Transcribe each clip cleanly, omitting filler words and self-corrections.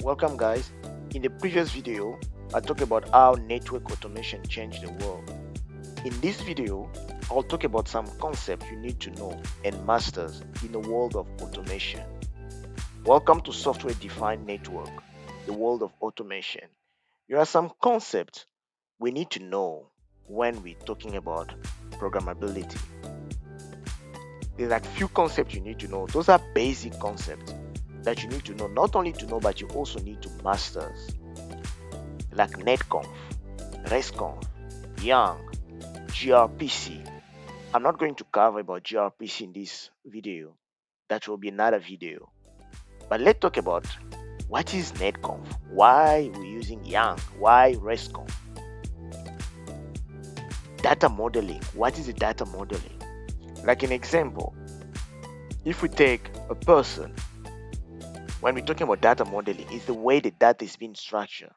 Welcome guys. In the previous video, I talked about how network automation changed the world. In this video, I'll talk about some concepts you need to know and masters in the world of automation. Welcome to Software Defined Network, the world of automation. There are some concepts we need to know when we're talking about programmability. There's like few concepts you need to know. Those are basic concepts that you need to know, not only to know, but you also need to master, like Netconf, Restconf, Young, gRPC. I'm not going to cover about gRPC in this video. That will be another video. But let's talk about what is Netconf, why we're using Young, why Restconf. Data modeling. What is a data modeling? Like an example, if we take a person, when we're talking about data modeling, it's the way the data is being structured.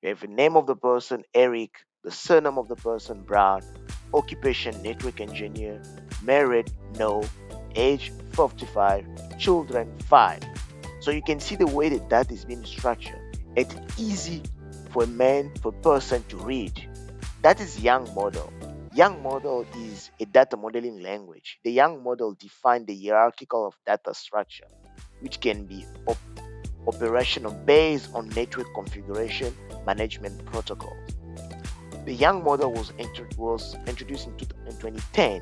You have the name of the person, Eric, the surname of the person, Brown, occupation, network engineer, married, no, age 55, children 5. So you can see the way that data is being structured. It's easy for a person to read. That is Young model. Young model is a data modeling language. The Young model defines the hierarchical of data structure, which can be operational based on network configuration management protocols. The Young model was introduced in 2010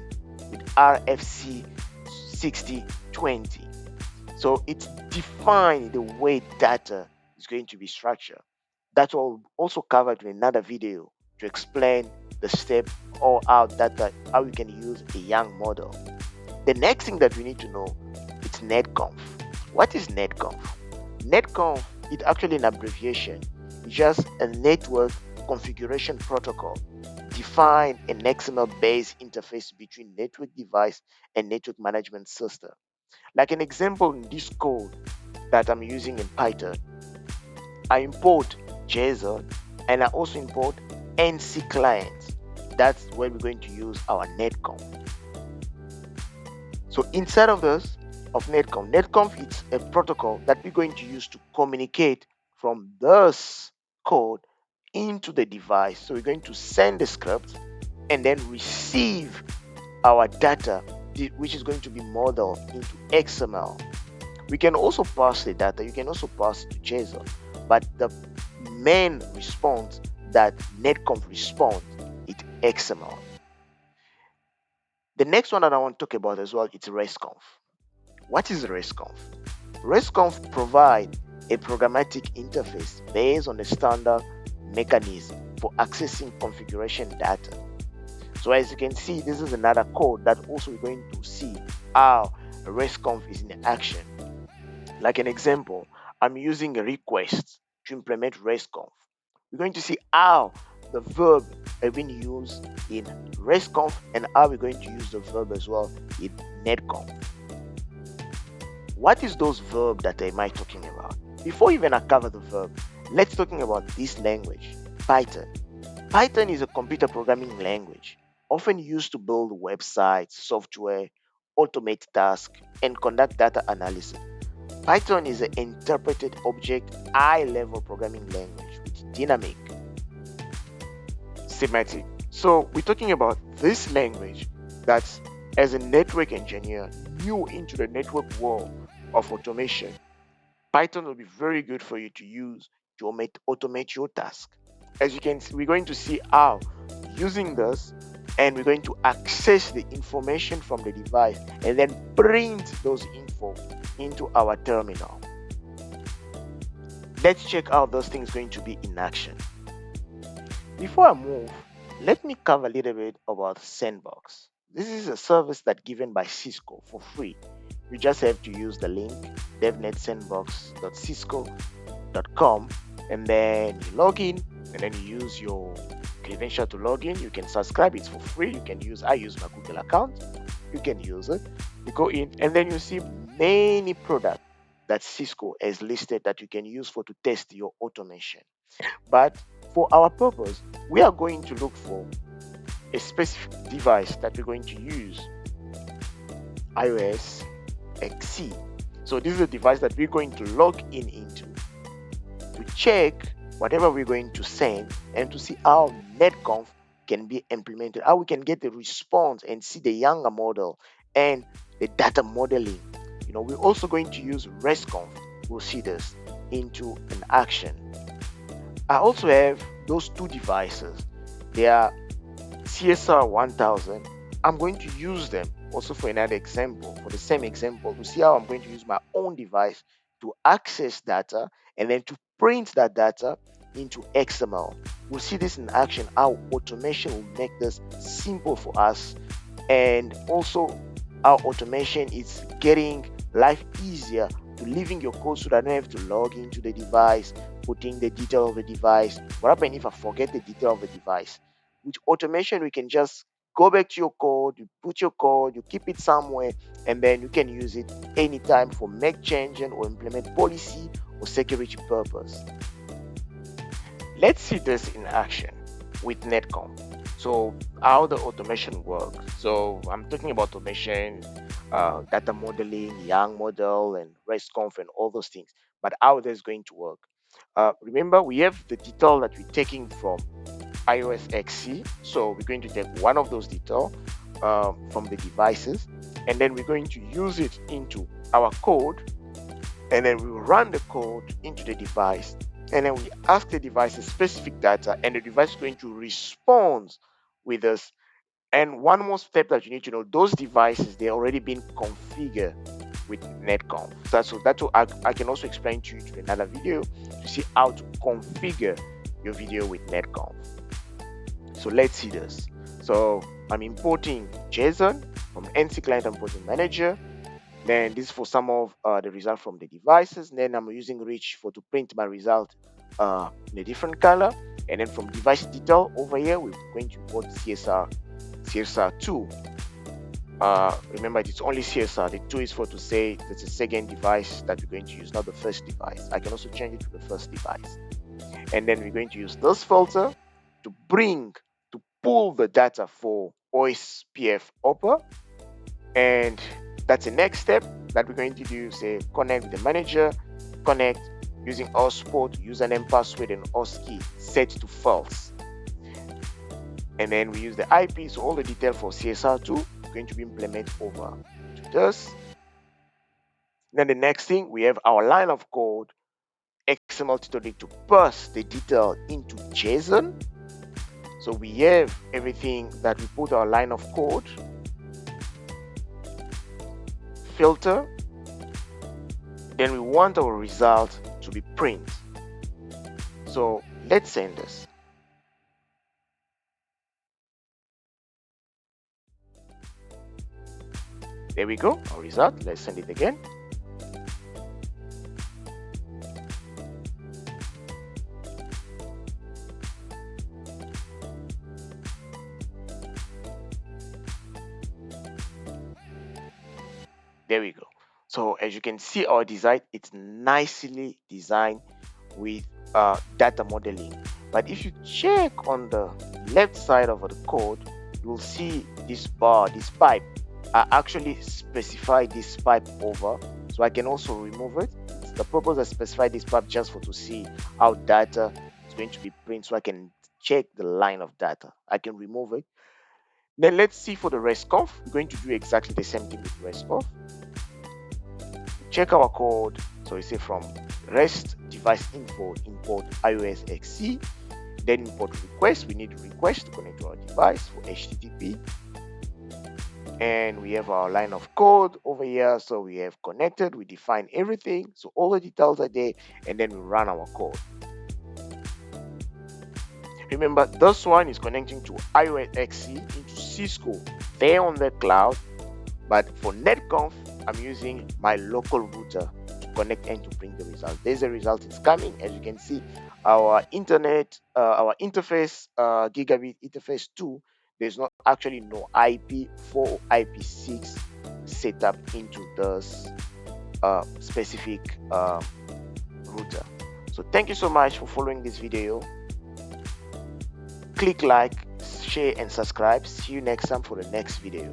with RFC 6020. So it's defined the way data is going to be structured. That will also covered in another video to explain the step or how we can use a Young model. The next thing that we need to know is Netconf. What is Netconf? Netconf is actually an abbreviation. It's just a network configuration protocol, define an XML-based interface between network device and network management system. Like an example in this code that I'm using in Python, I import JSON and I also import NC clients. That's where we're going to use our Netconf. So inside of this, of Netconf is a protocol that we're going to use to communicate from this code into the device. So we're going to send the script and then receive our data, which is going to be modeled into XML. We can also pass the data, you can also pass it to JSON, but the main response that Netconf responds is XML. The next one that I want to talk about as well is Restconf. What is Restconf? Restconf provides a programmatic interface based on a standard mechanism for accessing configuration data. So as you can see, this is another code that also we're going to see how Restconf is in action. Like an example, I'm using a request to implement Restconf. We're going to see how the verb have been used in Restconf and how we're going to use the verb as well in Netconf. What is those verbs that am I talking about? Before even I cover the verb, let's talking about this language, Python. Python is a computer programming language, often used to build websites, software, automate tasks, and conduct data analysis. Python is an interpreted object high-level programming language with dynamic semantic. So we're talking about this language that's, as a network engineer new into the network world of automation, Python will be very good for you to use to automate your task. As you can see, we're going to see how using this, and we're going to access the information from the device and then print those info into our terminal. Let's check how those things are going to be in action. Before I move, let me cover a little bit about Sandbox. This is a service that's given by Cisco for free. You just have to use the link devnetsandbox.cisco.com and then you log in and then you use your credential to log in. You can subscribe, it's for free. I use my Google account. You can use it. You go in and then you see many products that Cisco has listed that you can use to test your automation. But for our purpose, we are going to look for a specific device that we're going to use, iOS XC. So this is a device that we're going to log in into. to check whatever we're going to send and to see how Netconf can be implemented, how we can get the response and see the younger model and the data modeling. We're also going to use Restconf. We'll see this into an action. I also have those two devices. They are CSR 1000. I'm going to use them also for another example, for the same example, to see how I'm going to use my own device to access data and then to print that data into XML. We'll see this in action, how automation will make this simple for us, and also how automation is getting life easier to leaving your code so that I don't have to log into the device, putting the detail of the device. What happens if I forget the detail of the device? With automation, we can just go back to your code, you put your code, you keep it somewhere, and then you can use it anytime for make changing or implement policy or security purpose. Let's see this in action with Netconf. So how the automation works. So I'm talking about automation, data modeling, Young model, and RESTconf and all those things. But how that's going to work? Remember, we have the detail that we're taking from iOS XC. So we're going to take one of those detail from the devices, and then we're going to use it into our code, and then we will run the code into the device, and then we ask the device a specific data, and the device is going to respond with us. And one more step that you need to know, those devices, they're already been configured with Netconf. So that's what I can also explain to you in another video to see how to configure your video with Netconf. So let's see this. So I'm importing JSON from NC Client Importing Manager. Then this is for some of the result from the devices. Then I'm using Rich to print my result in a different color. And then from device detail over here, we're going to import CSR2. Remember, it's only CSR. The 2 is for to say that's a second device that we're going to use, not the first device. I can also change it to the first device. And then we're going to use this filter to pull the data for OSPF Upper. And that's the next step that we're going to do. Say connect with the manager, connect using host port, username, password, and host key set to false. And then we use the IP, so all the detail for CSR2 is going to be implemented over to this. Then the next thing, we have our line of code, XML tutorial to pass the detail into JSON. So we have everything that we put our line of code, filter, then we want our result to be print. So let's send this. There we go, our result. Let's send it again. There we go. So as you can see, our design, it's nicely designed with data modeling. But if you check on the left side of the code, you'll see this bar, this pipe. I actually specify this pipe over, so I can also remove it. It's the purpose I specify this pipe just for to see how data is going to be printed, so I can check the line of data. I can remove it. Then let's see for the RESTconf. We're going to do exactly the same thing with RESTconf. Check our code. So we say from REST device info import iOS XC, then import request. We need request to connect to our device for HTTP. And we have our line of code over here. So we have connected, we define everything. So all the details are there, and then we run our code. Remember, this one is connecting to iOS XC into Cisco there on the cloud. But for Netconf, I'm using my local router to connect and to bring the result. There's a result, it's coming. As you can see, our internet, our interface, gigabit interface 2, there's not actually no IP4 or IP6 set up into this specific router. So thank you so much for following this video. Click like, share, and subscribe. See you next time for the next video.